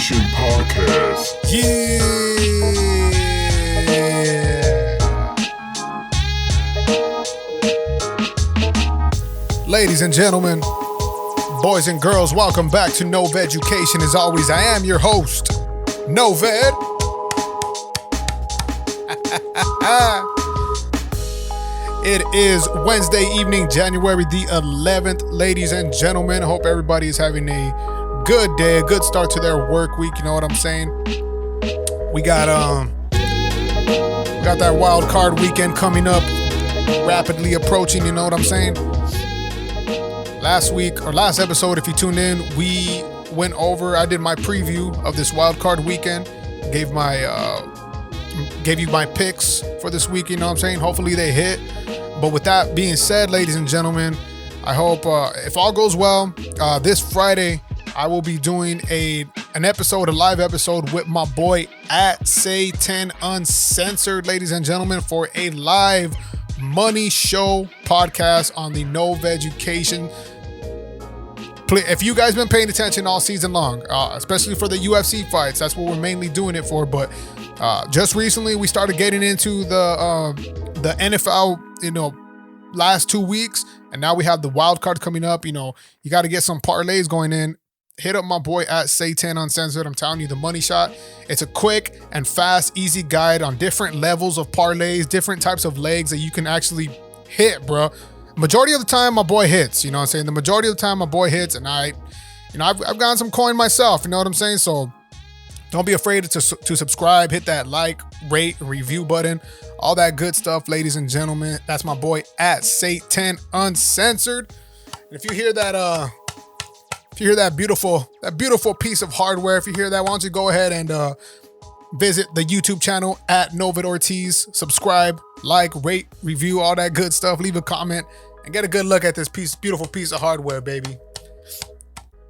Education Podcast. Yeah. Ladies and gentlemen, boys and girls, welcome back to Nov Education. As always, I am your host, Noved. It is Wednesday evening, January the 11th. Ladies and gentlemen, I hope everybody is having a good day, a good start to their work week. You know what I'm saying? We got that wild card weekend coming up, rapidly approaching. You know what I'm saying? Last week or last episode, if you tuned in, we went over. I did my preview of this wild card weekend. Gave you my picks for this week. You know what I'm saying? Hopefully they hit. But with that being said, ladies and gentlemen, I hope if all goes well, this Friday I will be doing a live episode with my boy at Say 10 Uncensored, ladies and gentlemen, for a live money show podcast on the Nov Education. If you guys been paying attention all season long, especially for the UFC fights, that's what we're mainly doing it for. But just recently, we started getting into the NFL, last 2 weeks, and now we have the wild card coming up. You got to get some parlays going in. Hit up my boy at Say 10 Uncensored. I'm telling you, the money shot. It's a quick and fast, easy guide on different levels of parlays, different types of legs that you can actually hit, bro. Majority of the time, my boy hits. You know what I'm saying? The majority of the time, my boy hits, and I've gotten some coin myself. You know what I'm saying? So don't be afraid to subscribe. Hit that like, rate, review button. All that good stuff, ladies and gentlemen. That's my boy at Say 10 Uncensored. And if you hear that, beautiful piece of hardware, if you hear that, why don't you go ahead and visit the YouTube channel at Novid Ortiz. Subscribe, like, rate, review, all that good stuff. Leave a comment and get a good look at this beautiful piece of hardware, baby.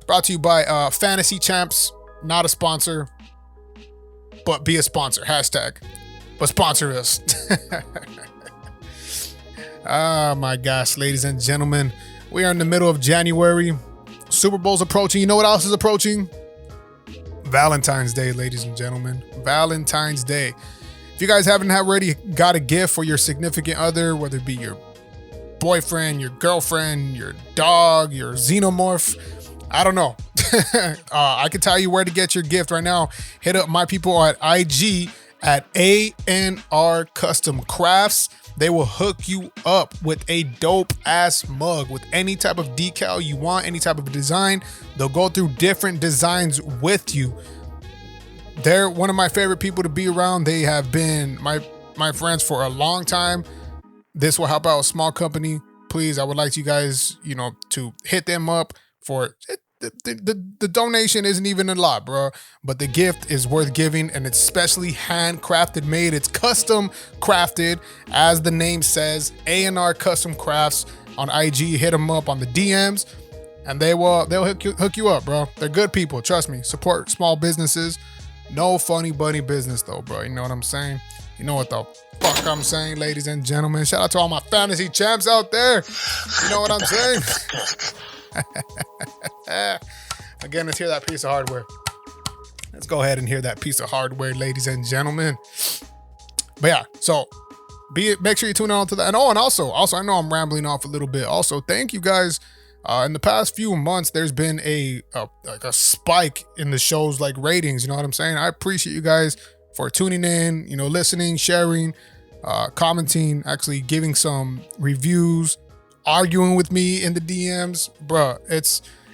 Brought to you by Fantasy Champs. Not a sponsor, but be a sponsor. Hashtag. But sponsor us. Oh my gosh, ladies and gentlemen. We are in the middle of January. Super Bowl's approaching. You know what else is approaching? Valentine's Day, ladies and gentlemen. Valentine's Day. If you guys haven't already got a gift for your significant other, whether it be your boyfriend, your girlfriend, your dog, your xenomorph, I don't know. I can tell you where to get your gift right now. Hit up my people at IG at ANR Custom Crafts. They will hook you up with a dope ass mug with any type of decal you want, any type of design. They'll go through different designs with you. They're one of my favorite people to be around. They have been my friends for a long time. This will help out a small company. Please, I would like you guys, to hit them up for it. The donation isn't even a lot, bro, but the gift is worth giving, and it's specially handcrafted made. It's custom crafted, as the name says. A&R Custom Crafts on IG. Hit them up on the DMs, and they'll hook you up, bro. They're good people, trust me. Support small businesses. No funny bunny business though, bro. You know what I'm saying? You know what the fuck I'm saying, ladies and gentlemen. Shout out to all my fantasy champs out there. You know what I'm saying? Again, let's hear that piece of hardware. Let's go ahead and hear that piece of hardware, ladies and gentlemen. But yeah, so make sure you tune on to that. And also, I know I'm rambling off a little bit. Also, thank you guys. In the past few months, there's been a spike in the show's ratings. You know what I'm saying? I appreciate you guys for tuning in, listening, sharing, commenting, actually giving some reviews, arguing with me in the DMs, bruh.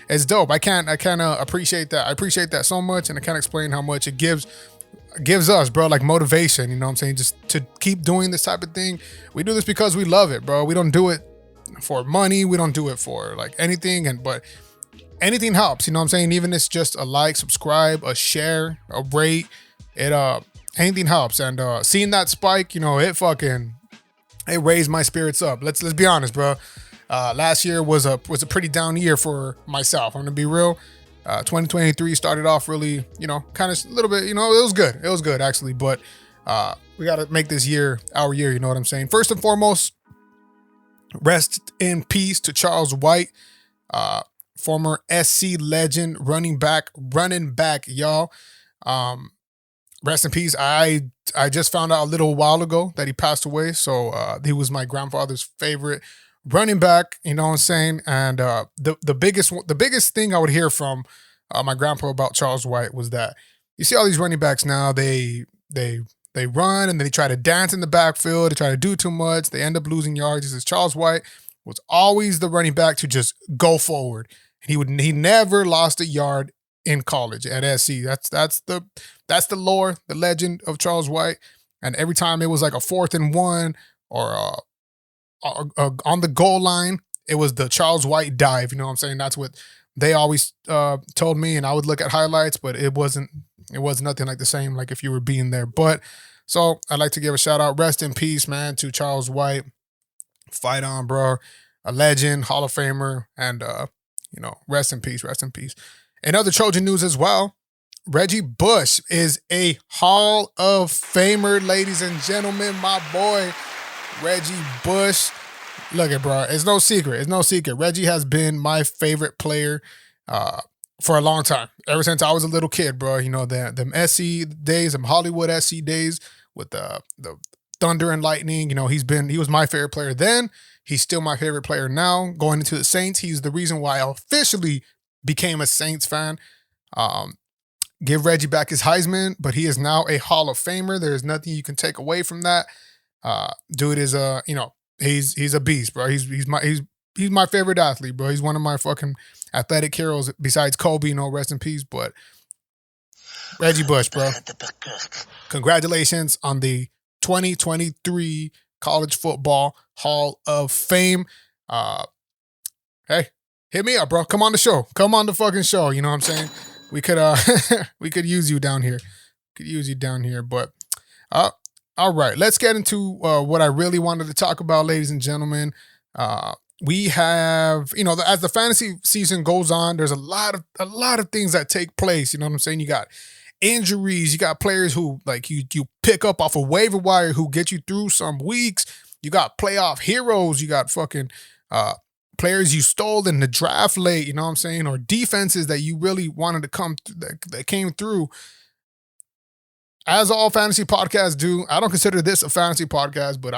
It's dope. I can't appreciate that. I appreciate that so much, and I can't explain how much it gives us, bro, motivation. You know what I'm saying? Just to keep doing this type of thing. We do this because we love it, bro. We don't do it for money. We don't do it for anything, but anything helps. You know what I'm saying? Even if it's just a like, subscribe, a share, a rate, anything helps. And seeing that spike, it raised my spirits up. Let's be honest, bro. Last year was a pretty down year for myself. I'm gonna be real. 2023 started off really, kind of a little bit, it was good. It was good actually, but we got to make this year our year. You know what I'm saying? First and foremost, rest in peace to Charles White. former SC legend, running back, y'all. Rest in peace. I just found out a little while ago that he passed away. So he was my grandfather's favorite running back. You know what I'm saying? And the biggest thing I would hear from my grandpa about Charles White was that you see all these running backs now. They run and they try to dance in the backfield. They try to do too much. They end up losing yards. He says Charles White was always the running back to just go forward. He never lost a yard in college at SC. That's the lore, the legend of Charles White. And every time it was like a 4th and 1 or on the goal line, it was the Charles White dive. You know what I'm saying? That's what they always told me, and I would look at highlights, but it was nothing like the same like if you were being there. But so I'd like to give a shout out, rest in peace, man, to Charles White. Fight on, bro. A legend, Hall of Famer, and rest in peace, rest in peace. In other Trojan news as well, Reggie Bush is a Hall of Famer, ladies and gentlemen. My boy, Reggie Bush. Look at, bro, it's no secret. It's no secret. Reggie has been my favorite player for a long time. Ever since I was a little kid, bro. You know, them SC days, them Hollywood SC days with the Thunder and Lightning. You know, he was my favorite player then. He's still my favorite player now. Going into the Saints, he's the reason why I officially became a Saints fan. Give Reggie back his Heisman, but he is now a Hall of Famer. There's nothing you can take away from that. Dude is he's a beast, bro. He's my favorite athlete, bro. He's one of my fucking athletic heroes besides Kobe, rest in peace. But Reggie Bush, bro. Congratulations on the 2023 College Football Hall of Fame. Hey, hit me up, bro. Come on the show. Come on the fucking show. You know what I'm saying? We could we could use you down here. But all right, let's get into what I really wanted to talk about, ladies and gentlemen. We have, as the fantasy season goes on, there's a lot of things that take place. You know what I'm saying? You got injuries, you got players who like you pick up off a waiver wire who get you through some weeks. You got playoff heroes, you got fucking players you stole in the draft late, you know what I'm saying? Or defenses that you really wanted to come that came through. As all fantasy podcasts do, I don't consider this a fantasy podcast, but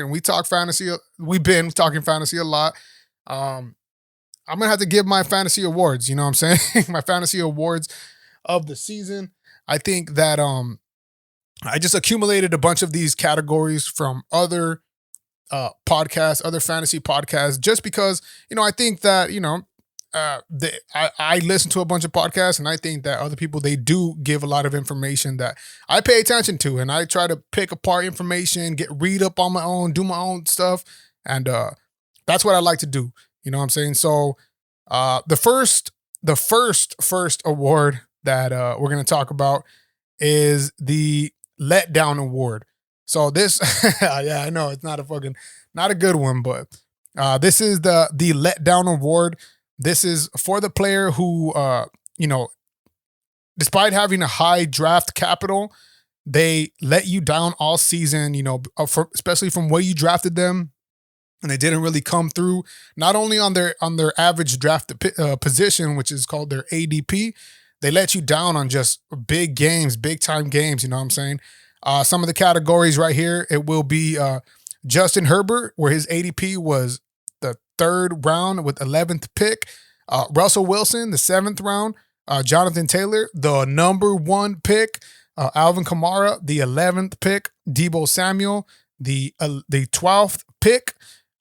we talk fantasy. We've been talking fantasy a lot. I'm going to have to give my fantasy awards, you know what I'm saying? My fantasy awards of the season. I think that I just accumulated a bunch of these categories from other podcasts, other fantasy podcasts, just because, I think that, I listen to a bunch of podcasts, and I think that other people, they do give a lot of information that I pay attention to, and I try to pick apart information, read up on my own, do my own stuff. And that's what I like to do. You know what I'm saying? So the first award that we're going to talk about is the Letdown Award. So this, yeah, I know it's not a good one, but this is the Letdown Award. This is for the player who, despite having a high draft capital, they let you down all season, especially from where you drafted them, and they didn't really come through, not only on their average draft position, which is called their ADP. They let you down on just big games, big time games, you know what I'm saying? Some of the categories right here, it will be Justin Herbert, where his ADP was the 3rd round with 11th pick. Russell Wilson, the 7th round. Jonathan Taylor, the number 1 pick. Alvin Kamara, the 11th pick. Deebo Samuel, the 12th pick.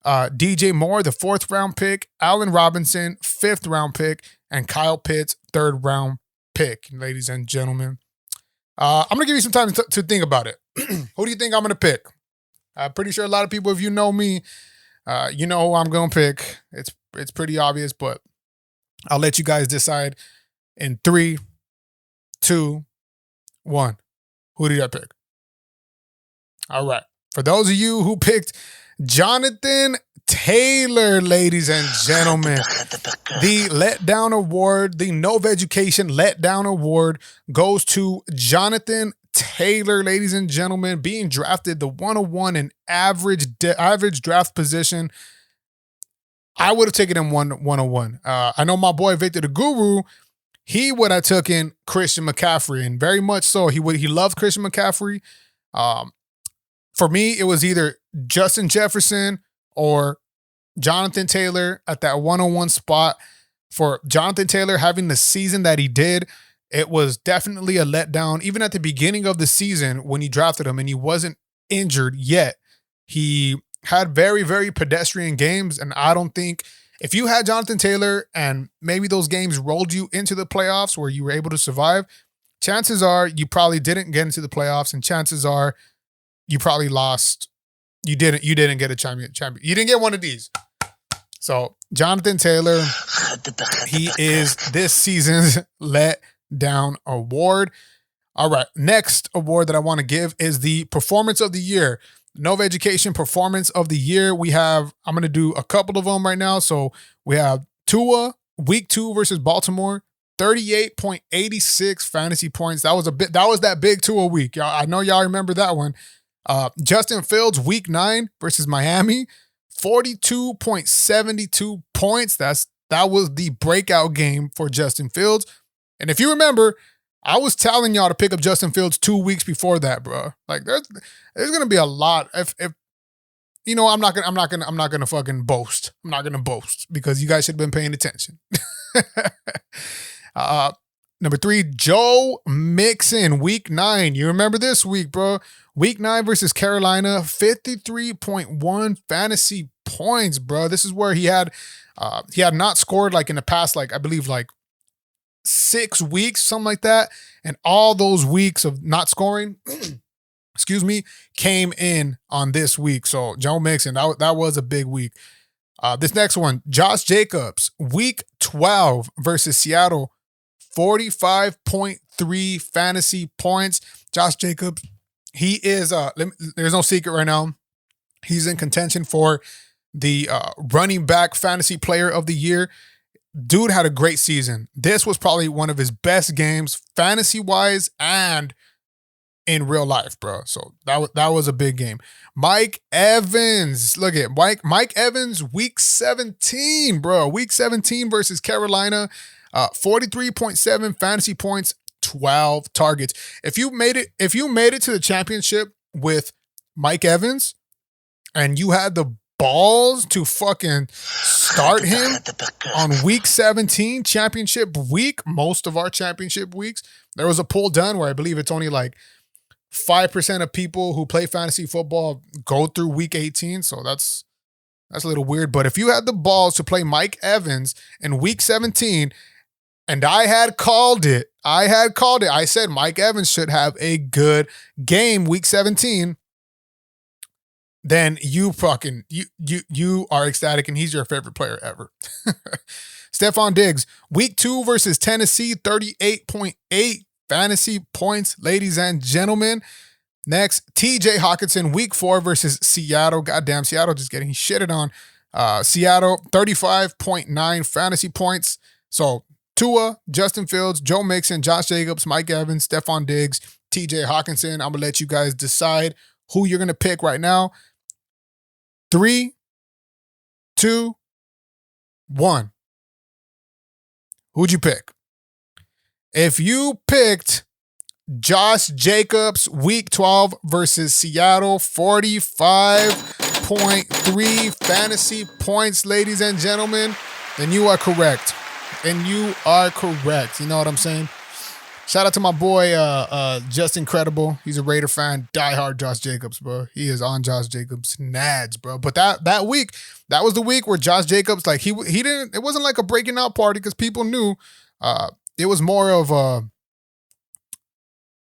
DJ Moore, the 4th round pick. Allen Robinson, 5th round pick. And Kyle Pitts, 3rd round pick, ladies and gentlemen. I'm going to give you some time to think about it. Who do you think I'm going to pick? I'm pretty sure a lot of people, if you know me, you know who I'm going to pick. It's pretty obvious, but I'll let you guys decide in 3, 2, 1. Who did I pick? All right. For those of you who picked Jonathan Taylor, ladies and gentlemen, the Letdown Award, the Nova Education Letdown Award goes to Jonathan Taylor, ladies and gentlemen, being drafted the 101 in average draft position. I would have taken him 101. I know my boy Victor the Guru, he would have taken Christian McCaffrey, and very much so. He loved Christian McCaffrey. For me, it was either Justin Jefferson or Jonathan Taylor at that 101 spot. For Jonathan Taylor having the season that he did, it was definitely a letdown. Even at the beginning of the season when he drafted him and he wasn't injured yet, he had very, very pedestrian games. And I don't think if you had Jonathan Taylor and maybe those games rolled you into the playoffs where you were able to survive, chances are you probably didn't get into the playoffs, and chances are you probably lost. You didn't get a champion. You didn't get one of these. So Jonathan Taylor, he is this season's let down award. All right, next award that I want to give is the Performance of the Year. Nova Education Performance of the Year. I'm going to do a couple of them right now. So we have Tua, week 2 versus Baltimore, 38.86 fantasy points. That was that big Tua week. I know y'all remember that one. Justin Fields, week 9 versus Miami, 42.72 points. That was the breakout game for Justin Fields. And if you remember, I was telling y'all to pick up Justin Fields 2 weeks before that, bro. Like there's gonna be a lot. If you know, I'm not gonna fucking boast. I'm not gonna boast because you guys should have been paying attention. Number 3, Joe Mixon, week 9. You remember this week, bro? Week 9 versus Carolina, 53.1 fantasy points, bro. This is where he had not scored like in the past, like I believe like 6 weeks, something like that. And all those weeks of not scoring, excuse me, came in on this week. So Joe Mixon, that was a big week. This next one, Josh Jacobs, week 12 versus Seattle, 45.3 fantasy points. Josh Jacobs, he is, there's no secret right now. He's in contention for the running back fantasy player of the year. Dude had a great season. This was probably one of his best games, fantasy-wise and in real life, bro. So that was a big game. Mike Evans. Look at Mike Evans, week 17, bro. Week 17 versus Carolina. 43.7 fantasy points, 12 targets. If you made it to the championship with Mike Evans and you had the balls to fucking start him on week 17, championship week, most of our championship weeks, there was a poll done where I believe it's only like 5% of people who play fantasy football go through week 18. So that's a little weird. But if you had the balls to play Mike Evans in week 17, and I had called it. I said Mike Evans should have a good game week 17. Then you are ecstatic and he's your favorite player ever. Stephon Diggs, week 2 versus Tennessee, 38.8 fantasy points, ladies and gentlemen. Next, TJ Hawkinson, week 4 versus Seattle. Goddamn, Seattle just getting shitted on. Seattle, 35.9 fantasy points. So Tua, Justin Fields, Joe Mixon, Josh Jacobs, Mike Evans, Stephon Diggs, TJ Hawkinson. I'm going to let you guys decide who you're going to pick right now. 3, 2, 1. Who'd you pick? If you picked Josh Jacobs, week 12 versus Seattle, 45.3 fantasy points, ladies and gentlemen, then you are correct. You know what I'm saying? Shout out to my boy, Just Incredible. He's a Raider fan, diehard Josh Jacobs, bro. He is on Josh Jacobs' nads, bro. But that week, that was the week where Josh Jacobs, like he didn't. It wasn't like a breaking out party because people knew. It was more of a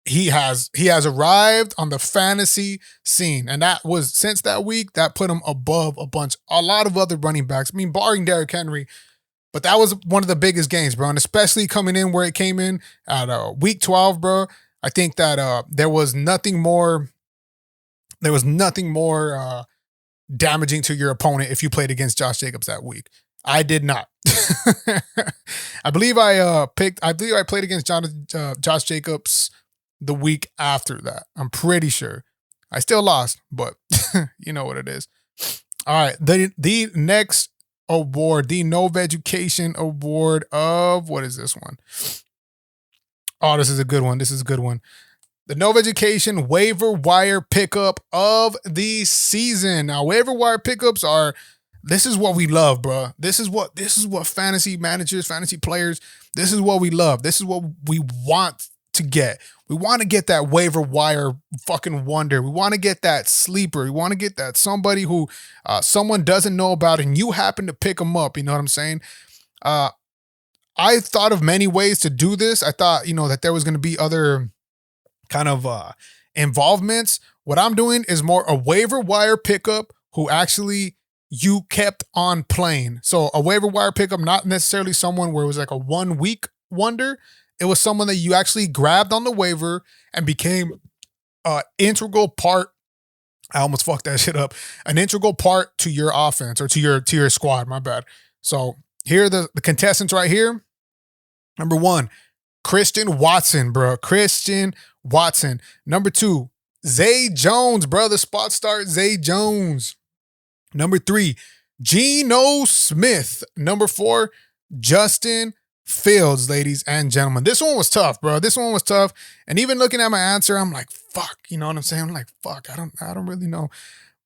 he has arrived on the fantasy scene, and that was since that week that put him above a lot of other running backs. I mean, barring Derrick Henry. But that was one of the biggest games, bro. And especially coming in where it came in at week 12, bro. I think that there was nothing more damaging to your opponent if you played against Josh Jacobs that week. I did not. I believe I played against Josh Jacobs the week after that. I'm pretty sure. I still lost, but you know what it is. All right. The next Award, the Nova Education Award of, what is this one? Oh, this is a good one. This is a good one. The Nova Education waiver wire pickup of the season. Now, waiver wire pickups are, this is what we love, bro. This is what fantasy managers, fantasy players, this is what we love. This is what we want to get. We want to get that waiver wire fucking wonder. We want to get that sleeper. We want to get that somebody who someone doesn't know about and you happen to pick them up. You know what I'm saying? I thought of many ways to do this. I thought, that there was going to be other kind of involvements. What I'm doing is more a waiver wire pickup who actually you kept on playing. So a waiver wire pickup, not necessarily someone where it was like a 1 week wonder. It was someone that you actually grabbed on the waiver and became an integral part. I almost fucked that shit up. An integral part to your offense or to your squad. My bad. So here are the contestants right here. Number 1, Christian Watson, bro. Christian Watson. Number 2, Zay Jones, bro. The spot start, Zay Jones. Number 3, Geno Smith. Number 4, Justin Fields, ladies and gentlemen. This one was tough, bro. This one was tough. And even looking at my answer, I'm like, fuck. You know what I'm saying? I'm like, fuck. I don't really know.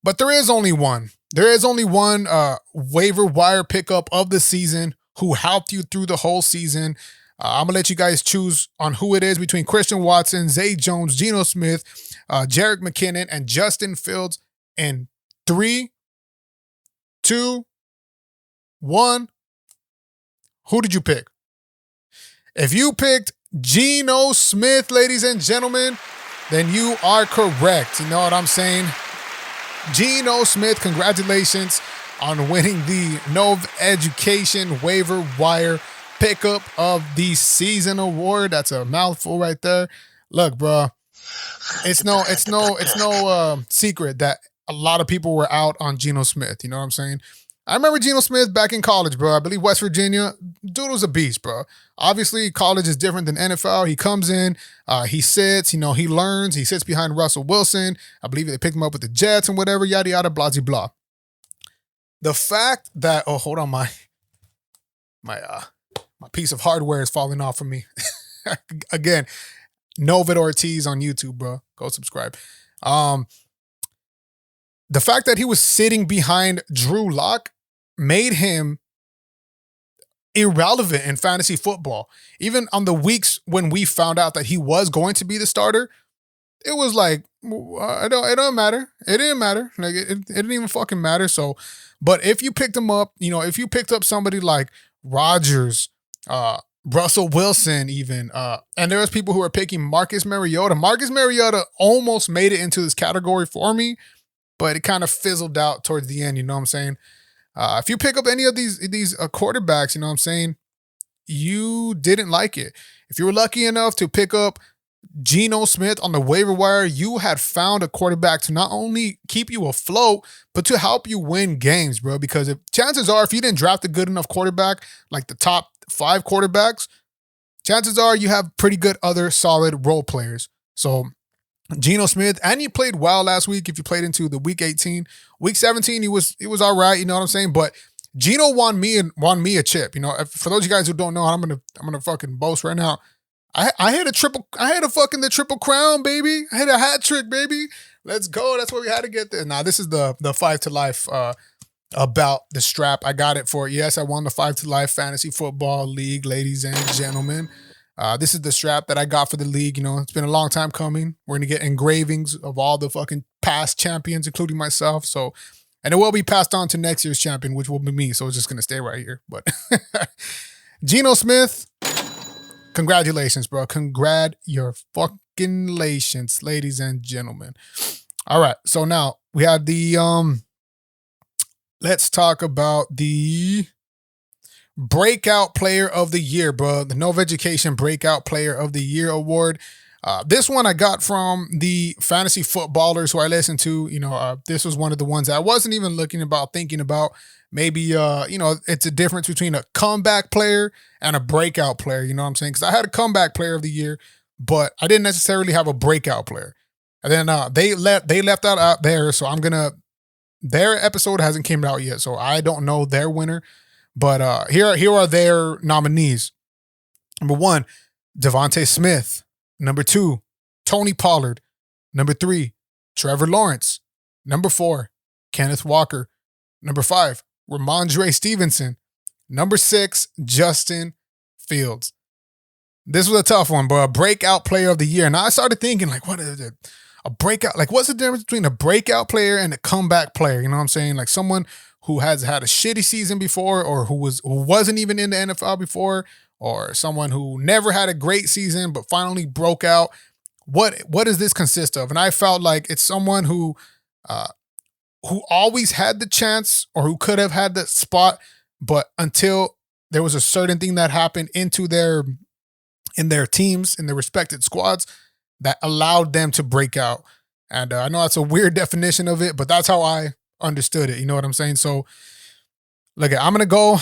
But there is only one. There is only one waiver wire pickup of the season who helped you through the whole season. I'm going to let you guys choose on who it is between Christian Watson, Zay Jones, Geno Smith, Jerick McKinnon, and Justin Fields. In 3, 2, 1. Who did you pick? If you picked Geno Smith, ladies and gentlemen, then you are correct. You know what I'm saying? Geno Smith, congratulations on winning the Nova Education waiver wire pickup of the season award. That's a mouthful right there. Look, bro, it's no secret that a lot of people were out on Geno Smith. You know what I'm saying? I remember Geno Smith back in college, bro. I believe West Virginia. Dude was a beast, bro. Obviously, college is different than NFL. He comes in, he sits, he learns. He sits behind Russell Wilson. I believe they picked him up with the Jets and whatever, yada, yada, blah, blah, blah. The fact that, oh, hold on, my piece of hardware is falling off from me. Again, Novid Ortiz on YouTube, bro. Go subscribe. The fact that he was sitting behind Drew Lock made him irrelevant in fantasy football. Even on the weeks when we found out that he was going to be the starter, it was like, it don't matter. It didn't matter. Like it didn't even fucking matter. So, but if you picked him up, if you picked up somebody like Rodgers, Russell Wilson, even, and there was people who were picking Marcus Mariota. Marcus Mariota almost made it into this category for me, but it kind of fizzled out towards the end. You know what I'm saying? If you pick up any of these quarterbacks, you know what I'm saying, you didn't like it. If you were lucky enough to pick up Geno Smith on the waiver wire, you had found a quarterback to not only keep you afloat, but to help you win games, bro. Because chances are, if you didn't draft a good enough quarterback, like the top 5 quarterbacks, chances are you have pretty good other solid role players. So Geno Smith, and he played well last week. If you played into the week 18, week 17, he was all right. You know what I'm saying? But Geno won me a chip. For those of you guys who don't know, I'm gonna fucking boast right now. I had the triple crown, baby. I had a hat trick, baby. Let's go. That's what we had to get there. Now this is the 5 to Life about the strap. I got it for, yes, I won the 5 to Life Fantasy Football League, ladies and gentlemen. This is the strap that I got for the league. It's been a long time coming. We're going to get engravings of all the fucking past champions, including myself. So, and it will be passed on to next year's champion, which will be me. So it's just going to stay right here. But Geno Smith, congratulations, bro. Congratulations, ladies and gentlemen. All right. So now we had the, let's talk about the Breakout Player of the Year, bro. The Nova Education Breakout Player of the Year award. This one I got from the fantasy footballers who I listen to. This was one of the ones that I wasn't even thinking about. Maybe, it's a difference between a comeback player and a breakout player. You know what I'm saying? Because I had a comeback player of the year, but I didn't necessarily have a breakout player. And then they left that out there. So I'm going to Their episode hasn't came out yet, so I don't know their winner. But here are their nominees. Number 1, Devontae Smith. Number 2, Tony Pollard. Number 3, Trevor Lawrence. Number 4, Kenneth Walker. Number 5, Ramondre Stevenson. Number 6, Justin Fields. This was a tough one, but a breakout player of the year. And I started thinking, like, what is it? A breakout? Like, what's the difference between a breakout player and a comeback player? You know what I'm saying? Like someone who has had a shitty season before, or who wasn't even in the NFL before, or someone who never had a great season but finally broke out. What does this consist of? And I felt like it's someone who always had the chance, or who could have had the spot, but until there was a certain thing that happened in their teams, in their respected squads, that allowed them to break out. And I know that's a weird definition of it, but that's how I understood it. You know what I'm saying? So, I'm going to go,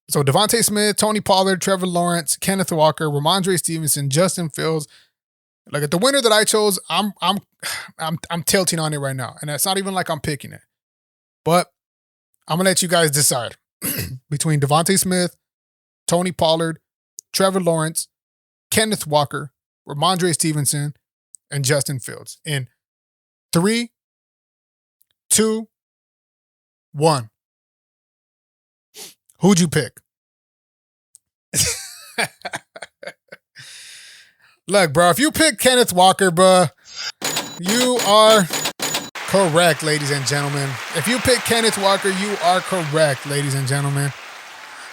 so Devontae Smith, Tony Pollard, Trevor Lawrence, Kenneth Walker, Ramondre Stevenson, Justin Fields. The winner that I chose, I'm tilting on it right now. And it's not even like I'm picking it. But I'm going to let you guys decide between Devontae Smith, Tony Pollard, Trevor Lawrence, Kenneth Walker, Ramondre Stevenson, and Justin Fields. In 3, 2, 1. Who'd you pick? Look, bro, if you pick Kenneth Walker, bro, you are correct, ladies and gentlemen. If you pick Kenneth Walker, you are correct, ladies and gentlemen.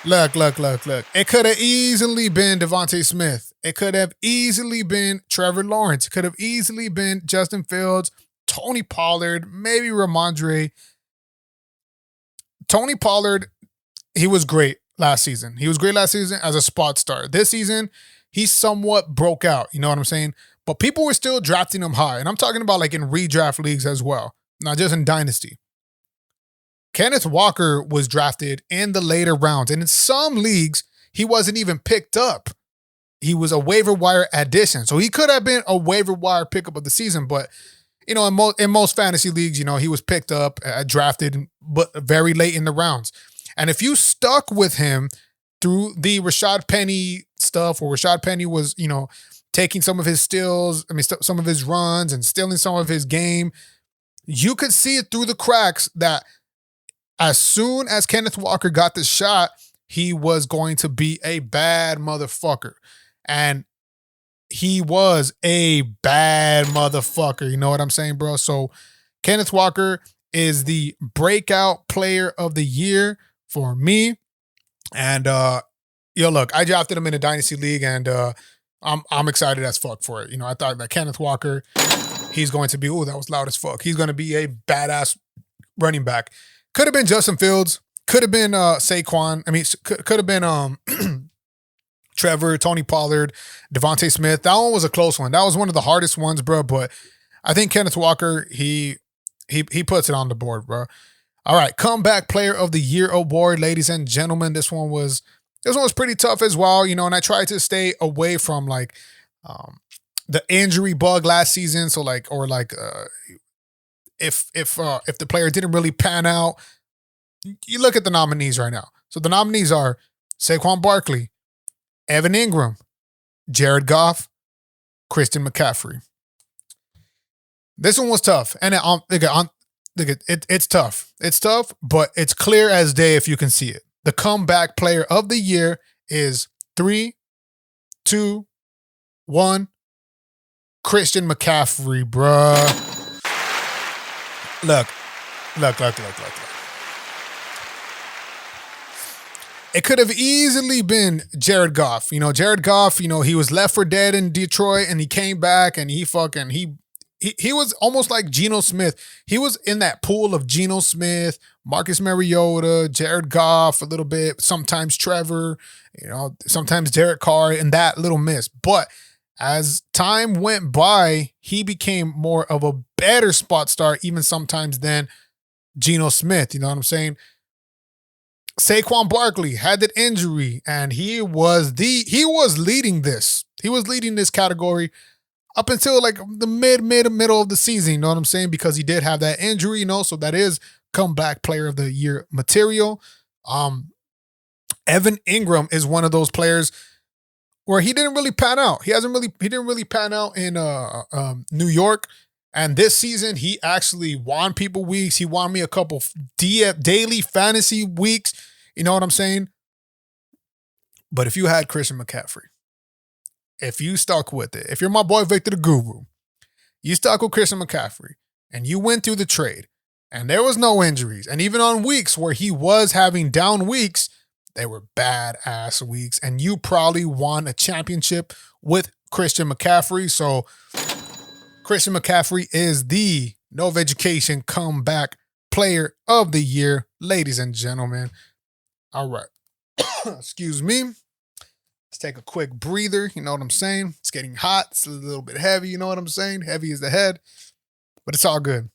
Look. It could have easily been Devontae Smith. It could have easily been Trevor Lawrence. It could have easily been Justin Fields, Tony Pollard, maybe Ramondre. Tony Pollard, he was great last season. He was great last season as a spot start. This season, he somewhat broke out. You know what I'm saying? But people were still drafting him high. And I'm talking about in redraft leagues as well, not just in Dynasty. Kenneth Walker was drafted in the later rounds. And in some leagues, he wasn't even picked up. He was a waiver wire addition. So he could have been a waiver wire pickup of the season. But, in most fantasy leagues, he was picked up, drafted, but very late in the rounds. And if you stuck with him through the Rashad Penny stuff, where Rashad Penny was, taking some of his steals, some of his runs and stealing some of his game, you could see it through the cracks that as soon as Kenneth Walker got the shot, he was going to be a bad motherfucker. And he was a bad motherfucker. You know what I'm saying, bro? So Kenneth Walker is the breakout player of the year for me. And look, I drafted him in a Dynasty League, and I'm excited as fuck for it. I thought that Kenneth Walker, he's going to be, that was loud as fuck. He's going to be a badass running back. Could have been Justin Fields. Could have been Saquon. Could have been Trevor, Tony Pollard, Devontae Smith. That one was a close one. That was one of the hardest ones, bro. But I think Kenneth Walker, he puts it on the board, bro. All right, comeback player of the year award, ladies and gentlemen. This one was pretty tough as well, and I tried to stay away from the injury bug last season. So if the player didn't really pan out, you look at the nominees right now. So the nominees are Saquon Barkley, Evan Ingram, Jared Goff, Christian McCaffrey. This one was tough, and it's tough. It's tough, but it's clear as day if you can see it. The comeback player of the year is 3, 2, 1. Christian McCaffrey, bruh. Look. It could have easily been Jared Goff. Jared Goff, he was left for dead in Detroit, and he came back, and he was almost like Geno Smith. He was in that pool of Geno Smith, Marcus Mariota, Jared Goff a little bit, sometimes Trevor, sometimes Derek Carr, and that little miss. But as time went by, he became more of a better spot start, even sometimes than Geno Smith. You know what I'm saying? Saquon Barkley had that injury, and he was leading this. He was leading this category up until like the middle of the season, you know what I'm saying? Because he did have that injury, so that is comeback player of the year material. Evan Ingram is one of those players where he didn't really pan out. He didn't really pan out in New York. And this season, he actually won people weeks. He won me a couple daily fantasy weeks. You know what I'm saying? But if you had Christian McCaffrey, if you stuck with it, if you're my boy Victor the Guru, you stuck with Christian McCaffrey and you went through the trade and there was no injuries. And even on weeks where he was having down weeks, they were badass weeks. And you probably won a championship with Christian McCaffrey. So Christian McCaffrey is the Nova Education comeback player of the year, ladies and gentlemen. All right. Excuse me. Let's take a quick breather. You know what I'm saying? It's getting hot. It's a little bit heavy. You know what I'm saying? Heavy is the head, but it's all good.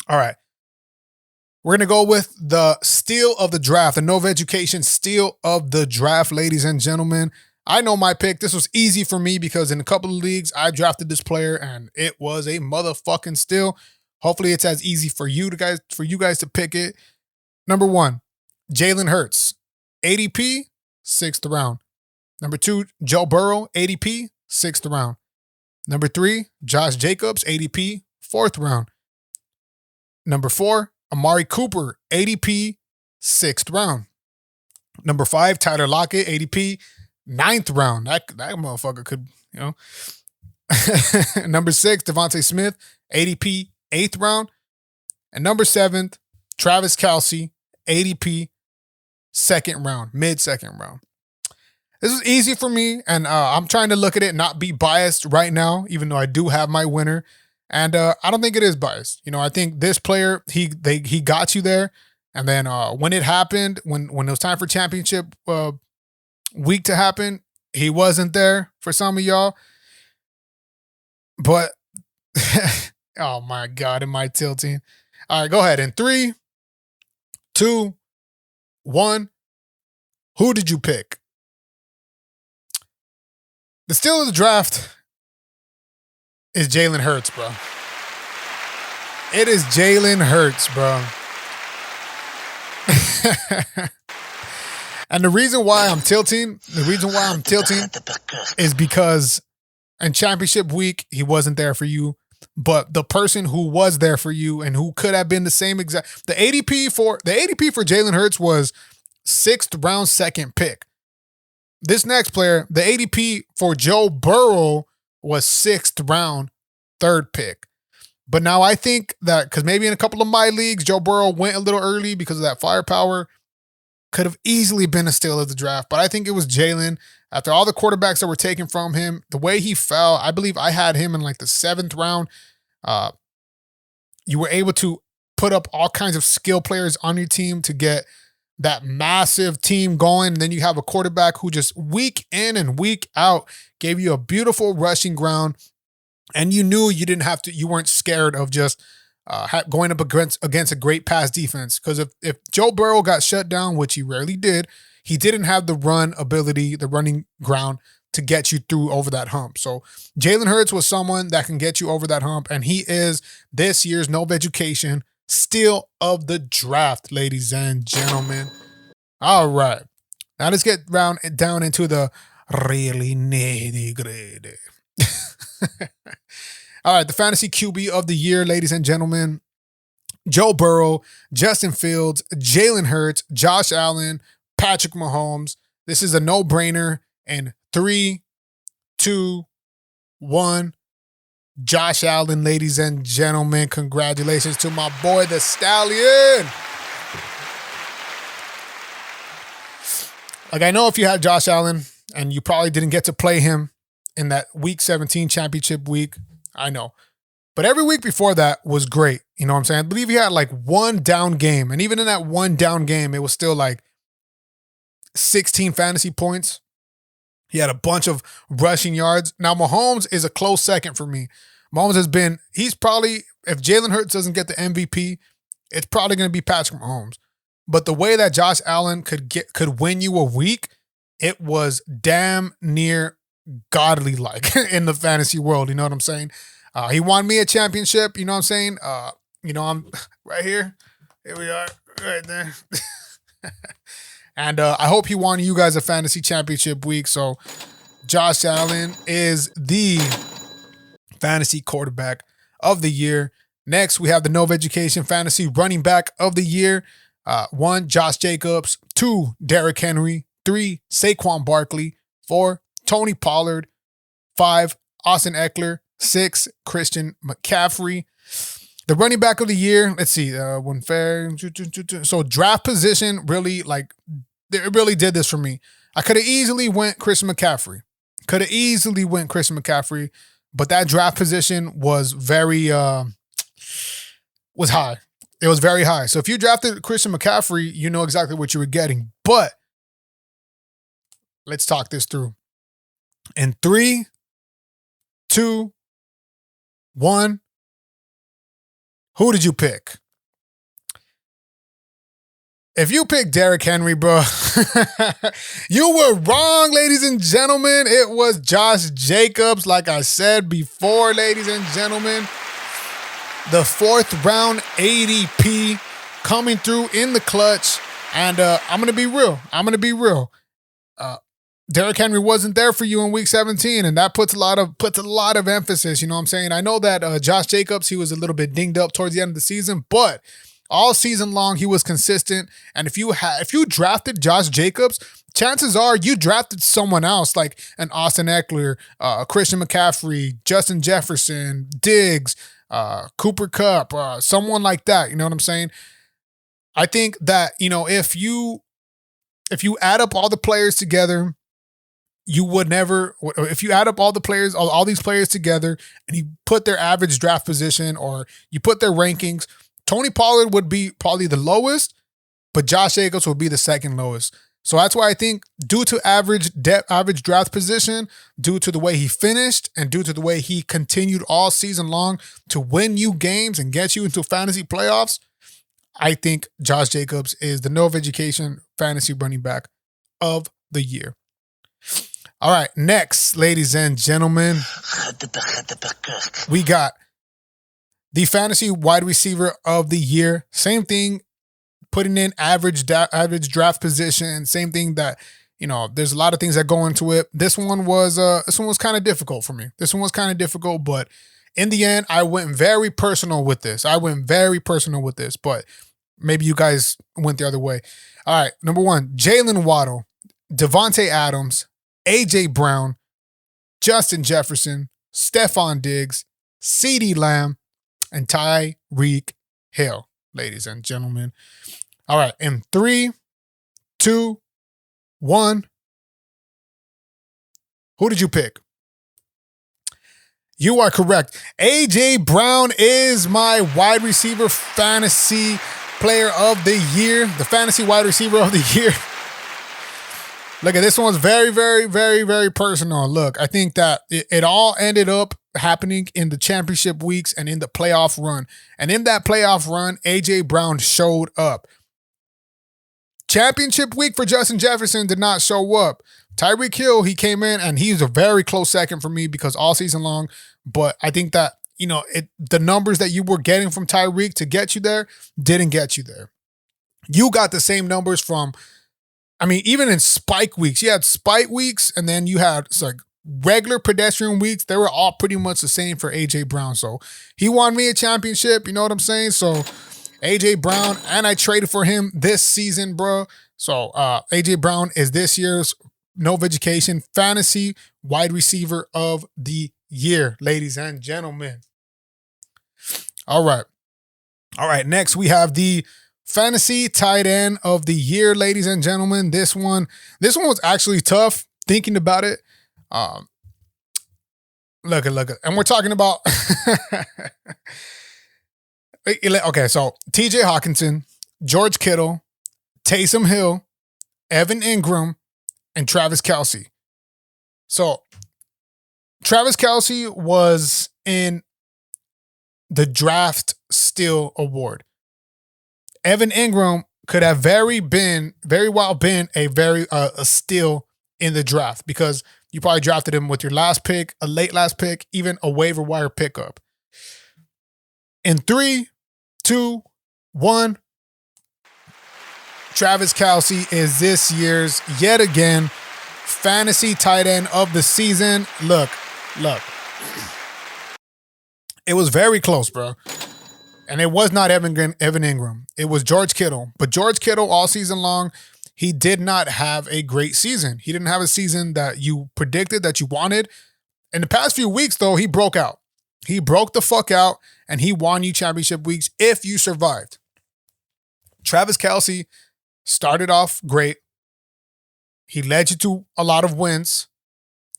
All right. We're going to go with the steal of the draft, the Nova Education steal of the draft, ladies and gentlemen. I know my pick. This was easy for me because in a couple of leagues, I drafted this player and it was a motherfucking steal. Hopefully it's as easy for you guys to pick it. Number 1, Jalen Hurts, ADP, 6th round. Number 2, Joe Burrow, ADP, 6th round. Number 3, Josh Jacobs, ADP, 4th round. Number 4, Amari Cooper, ADP, 6th round. Number 5, Tyler Lockett, ADP, 9th round. That motherfucker could, Number 6, Devontae Smith, ADP, 8th round. And number 7, Travis Kelce, ADP, 2nd round, mid-2nd round. This is easy for me, and I'm trying to look at it and not be biased right now, even though I do have my winner. And I don't think it is biased. I think this player, he got you there. And then when it happened, when it was time for championship week to happen, he wasn't there for some of y'all. But, oh my God, am I tilting? All right, go ahead. In 3, 2, 1, who did you pick? The steal of the draft is Jalen Hurts, bro. It is Jalen Hurts, bro. And the reason why I'm tilting is because in championship week, he wasn't there for you. But the person who was there for you and who could have been the same exact, the ADP for Jalen Hurts was 6th round, 2nd pick. This next player, the ADP for Joe Burrow was 6th round, 3rd pick. But now I think that because maybe in a couple of my leagues, Joe Burrow went a little early because of that firepower. Could have easily been a steal of the draft, but I think it was Jalen. After all the quarterbacks that were taken from him, the way he fell, I believe I had him in like the 7th round. You were able to put up all kinds of skill players on your team to get that massive team going. And then you have a quarterback who just week in and week out gave you a beautiful rushing ground. And you knew you weren't scared of just going up against a great pass defense. Because if Joe Burrow got shut down, which he rarely did, he didn't have the run ability, the running ground to get you through over that hump. So Jalen Hurts was someone that can get you over that hump. And he is this year's Nova Education steal of the draft, ladies and gentlemen. All right. Now let's get down into the really nitty-gritty. All right, the fantasy QB of the year, ladies and gentlemen. Joe Burrow, Justin Fields, Jalen Hurts, Josh Allen, Patrick Mahomes. This is a no-brainer. And 3, 2, 1. Josh Allen, ladies and gentlemen. Congratulations to my boy, the Stallion. Like, I know if you had Josh Allen and you probably didn't get to play him in that week 17 championship week, I know. But every week before that was great. You know what I'm saying? I believe he had like one down game. And even in that one down game, it was still like 16 fantasy points. He had a bunch of rushing yards. Now, Mahomes is a close second for me. Mahomes he's probably, if Jalen Hurts doesn't get the MVP, it's probably going to be Patrick Mahomes. But the way that Josh Allen could win you a week, it was damn near godly like in the fantasy world. You know what I'm saying? He won me a championship. You know what I'm saying? I'm right here. Here we are, right there. And I hope he won you guys a fantasy championship week. So Josh Allen is the fantasy quarterback of the year. Next, we have the Nova Education fantasy running back of the year. 1, Josh Jacobs. 2, Derrick Henry. 3, Saquon Barkley. 4, Tony Pollard. 5, Austin Eckler. 6, Christian McCaffrey. The running back of the year, let's see, one fair. So draft position really, like, it really did this for me. I could have easily went Christian McCaffrey. But that draft position was very, was high. It was very high. So if you drafted Christian McCaffrey, you know exactly what you were getting. But let's talk this through. In 3, 2, 1, who did you pick? If you picked Derrick Henry, bro, you were wrong, ladies and gentlemen. It was Josh Jacobs, like I said before, ladies and gentlemen. The 4th round ADP coming through in the clutch. And I'm going to be real. Derrick Henry wasn't there for you in week 17, and that puts a lot of emphasis. You know what I'm saying? I know that Josh Jacobs, he was a little bit dinged up towards the end of the season, but all season long he was consistent. And if you drafted Josh Jacobs, chances are you drafted someone else like an Austin Eckler, Christian McCaffrey, Justin Jefferson, Diggs, Cooper Kupp, someone like that. You know what I'm saying? I think that, if you add up all the players together, you would never, if you add up all the players, all these players together, and you put their average draft position or you put their rankings, Tony Pollard would be probably the lowest, but Josh Jacobs would be the second lowest. So that's why I think, due to average draft position, due to the way he finished, and due to the way he continued all season long to win you games and get you into fantasy playoffs, I think Josh Jacobs is the Nova Education fantasy running back of the year. All right, next, ladies and gentlemen, we got the fantasy wide receiver of the year. Same thing, putting in average draft position. Same thing that, there's a lot of things that go into it. This one was kind of difficult for me. But in the end, I went very personal with this. But maybe you guys went the other way. All right, number 1, Jalen Waddle, Devontae Adams, AJ Brown, Justin Jefferson, Stephon Diggs, CeeDee Lamb, and Tyreek Hill, ladies and gentlemen. All right, in 3, 2, 1, who did you pick? You are correct. AJ Brown is my wide receiver fantasy player of the year, the fantasy wide receiver of the year. Look, at this one's very, very, very, very personal. Look, I think that it all ended up happening in the championship weeks and in the playoff run. And in that playoff run, AJ Brown showed up. Championship week for Justin Jefferson did not show up. Tyreek Hill, he came in and he's a very close second for me because all season long. But I think that, the numbers that you were getting from Tyreek to get you there didn't get you there. You got the same numbers from, even in spike weeks. You had spike weeks, and then you had regular pedestrian weeks. They were all pretty much the same for AJ Brown. So he won me a championship. You know what I'm saying? So AJ Brown, and I traded for him this season, bro. So AJ Brown is this year's Nova Education fantasy wide receiver of the year, ladies and gentlemen. All right. Next, we have the fantasy tight end of the year, ladies and gentlemen. This one was actually tough thinking about it. Look at. And we're talking about okay, so TJ Hawkinson, George Kittle, Taysom Hill, Evan Ingram, and Travis Kelce. So Travis Kelce was in the draft steal award. Evan Ingram could have very well been a steal in the draft, because You probably drafted him with your last pick, a late last pick, even a waiver wire pickup. In 3, 2, 1, Travis Kelce is this year's, yet again, fantasy tight end of the season. Look. It was very close, bro. And it was not Evan Ingram. It was George Kittle. But George Kittle, all season long, he did not have a great season. He didn't have a season that you predicted, that you wanted. In the past few weeks, though, he broke out. He broke the fuck out, and he won you championship weeks if you survived. Travis Kelce started off great. He led you to a lot of wins.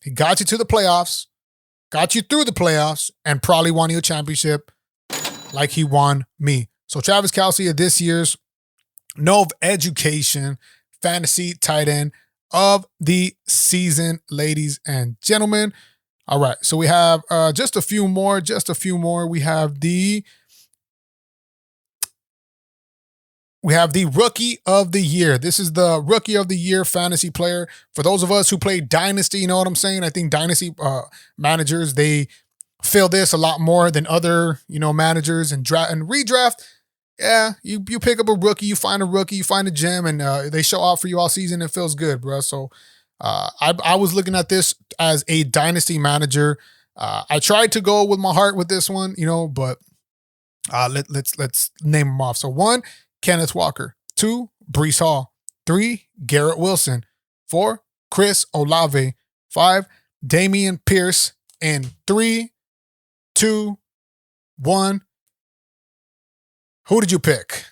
He got you to the playoffs, got you through the playoffs, and probably won you a championship like he won me. So Travis Kelce is this year's Nov Education fantasy tight end of the season, ladies and gentlemen. All right, so we have just a few more. We have the Rookie of the Year. This is the Rookie of the Year fantasy player. For those of us who play Dynasty, you know what I'm saying? I think Dynasty managers, they feel this a lot more than other, managers and redraft. Yeah, you pick up a rookie, you find a gem, and they show out for you all season. It feels good, bro. So I was looking at this as a Dynasty manager. I tried to go with my heart with this one, but let's name them off. So 1, Kenneth Walker. 2, Breece Hall. 3, Garrett Wilson. 4, Chris Olave. 5, Dameon Pierce. And 3, 2, 1. Who did you pick?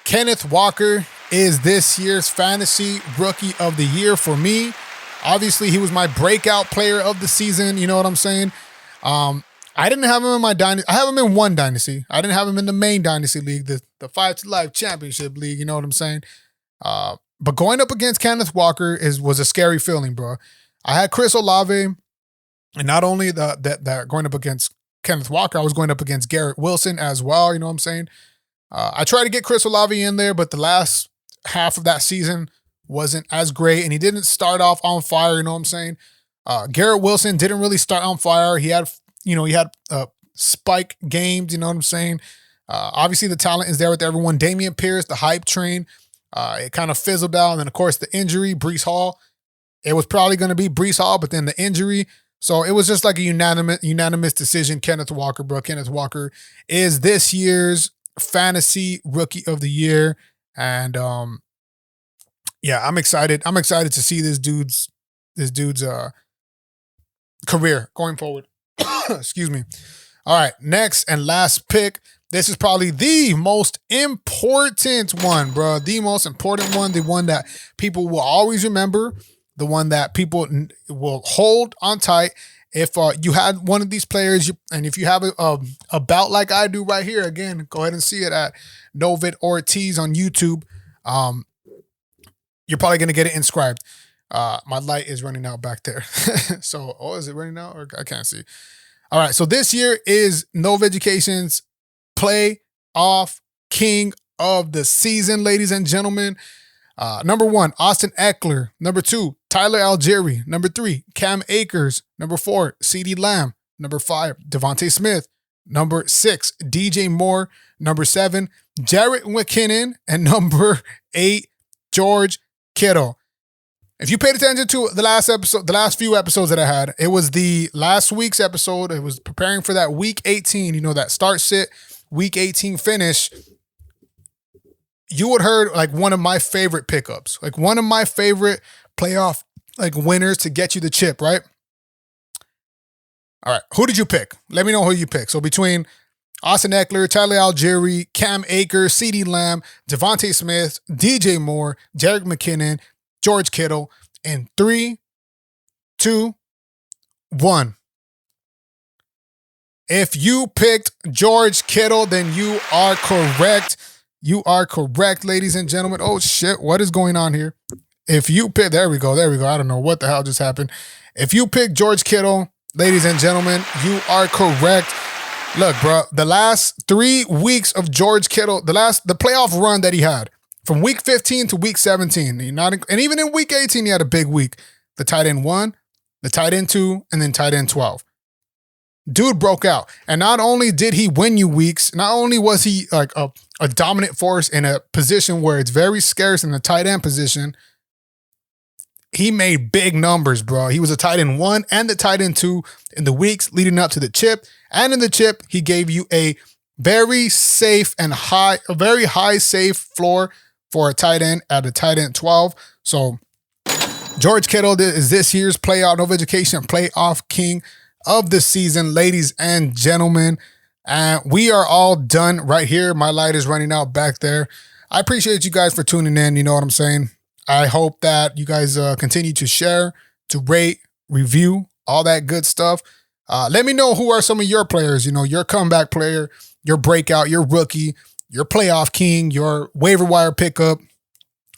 Kenneth Walker is this year's fantasy rookie of the year for me. Obviously, he was my breakout player of the season. You know what I'm saying? I didn't have him in my dynasty. I have him in one dynasty. I didn't have him in the main dynasty league, the 5 to Life Championship League. You know what I'm saying? But going up against Kenneth Walker was a scary feeling, bro. I had Chris Olave, and not only that going up against Kenneth Walker, I was going up against Garrett Wilson as well. You know what I'm saying? I tried to get Chris Olave in there, but the last half of that season wasn't as great, and he didn't start off on fire. You know what I'm saying? Garrett Wilson didn't really start on fire. He had spike games. You know what I'm saying? Obviously, the talent is there with everyone. Dameon Pierce, the hype train, it kind of fizzled out. And then, of course, the injury, Breece Hall. It was probably going to be Breece Hall, but then the injury. So it was just like a unanimous decision. Kenneth Walker, bro. Kenneth Walker is this year's fantasy rookie of the year. And yeah, I'm excited. I'm excited to see this dude's career going forward. Excuse me. All right, next and last pick. This is probably the most important one, bro. The most important one, the one that people will always remember, the one that people will hold on tight. If you had one of these players, and if you have a bout like I do right here, again, go ahead and see it at Novid Ortiz on YouTube. You're probably going to get it inscribed. My light is running out back there. So, is it running out? Or I can't see. All right, so this year is Nova Education's Playoff King of the season, ladies and gentlemen. Number 1, Austin Eckler. Number 2, Tyler Algieri. Number 3, Cam Akers. Number 4, CeeDee Lamb. Number 5, Devontae Smith. Number 6, DJ Moore. Number 7, Jerick McKinnon. And number 8, George Kittle. If you paid attention to the last few episodes that I had, it was the last week's episode. It was preparing for that week 18, that start sit week 18 finish. You would heard like one of my favorite pickups, like one of my favorite playoff like winners to get you the chip, right? All right, who did you pick? Let me know who you picked. So between Austin Eckler, Tyler Algieri, Cam Akers, CeeDee Lamb, Devontae Smith, DJ Moore, Jerick McKinnon, George Kittle, in 3, 2, 1. If you picked George Kittle, then you are correct. You are correct, ladies and gentlemen. Oh, shit. What is going on here? If you pick, there we go. I don't know what the hell just happened. If you pick George Kittle, ladies and gentlemen, you are correct. Look, bro, the last 3 weeks of George Kittle, the playoff run that he had From week 15 to week 17, and even in week 18, he had a big week. The tight end 1, the tight end 2, and then tight end 12. Dude broke out. And not only did he win you weeks, not only was he like a dominant force in a position where it's very scarce in the tight end position, he made big numbers, bro. He was a tight end 1 and the tight end 2 in the weeks leading up to the chip. And in the chip, he gave you a very safe and a very high safe floor for a tight end at a tight end 12. So George Kittle is this year's Playoff Nova Education playoff king of the season, ladies and gentlemen. And we are all done right here. My light is running out back there. I appreciate you guys for tuning in. You know what I'm saying? I hope that you guys continue to share, to rate, review, all that good stuff. Let me know who are some of your players, your comeback player, your breakout, your rookie, your playoff king, your waiver wire pickup.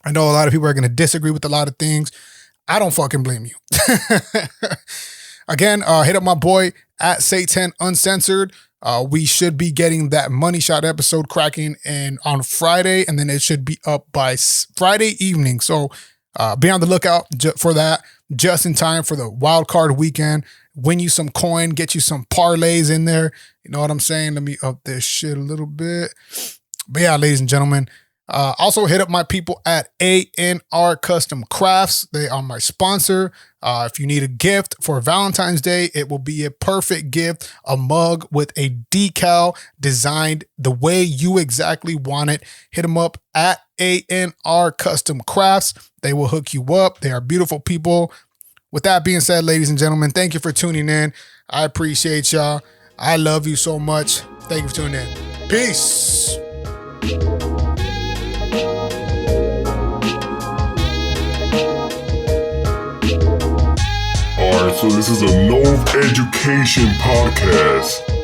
I know a lot of people are going to disagree with a lot of things. I don't fucking blame you. Again, hit up my boy at Satan Uncensored. We should be getting that Money Shot episode cracking on Friday, and then it should be up by Friday evening. So be on the lookout for that, just in time for the wild card weekend. Win you some coin, get you some parlays in there. You know what I'm saying? Let me up this shit a little bit. But yeah, ladies and gentlemen, also hit up my people at ANR Custom Crafts. They are my sponsor. If you need a gift for Valentine's Day, it will be a perfect gift, a mug with a decal designed the way you exactly want it. Hit them up at ANR Custom Crafts. They will hook you up. They are beautiful people. With that being said, ladies and gentlemen, thank you for tuning in. I appreciate y'all. I love you so much. Thank you for tuning in. Peace. Alright, so this is a Nova Education podcast.